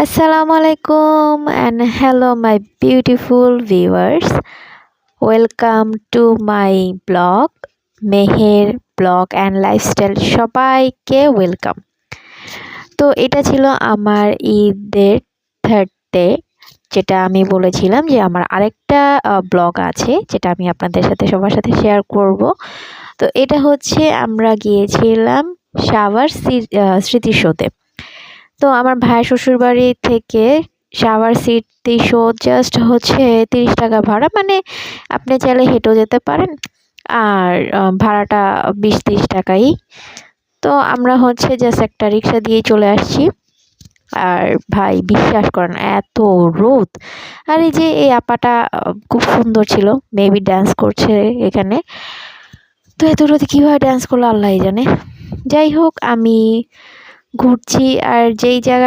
Assalamualaikum and hello my beautiful viewers. Welcome to my blog Meher blog and lifestyle সবাইকে welcome. তো এটা ছিল আমার ঈদের থার্ড ডে, যেটা আমি বলেছিলাম যে আমার আরেকটা ব্লগ আছে যেটা আমি আপনাদের সাথে সবার সাথে শেয়ার করব। তো এটা হচ্ছে আমরা গিয়েছিলাম শাওয়ার স্মৃতিসৌধে। তো আমার ভাই শ্বশুর বাড়ি থেকে শাওয়ার স্মৃতি সৌধ জাস্ট হচ্ছে 30 টাকা ভাড়া, মানে আপনি চাইলে হেঁটেও যেতে পারেন, আর ভাড়াটা 20-30 টাকাই। তো আমরা হচ্ছে জাস্ট একটা রিক্সা দিয়ে চলে আসছি। আর ভাই বিশ্বাস করেন এত রোদ, আর এই যে এই আপাটা খুব সুন্দর ছিল, মেবি ডান্স করছে এখানে। তো এত রোদে কীভাবে ডান্স করলো আল্লাহই জানে। যাই হোক, আমি ঘুরছি আর যেই জায়গা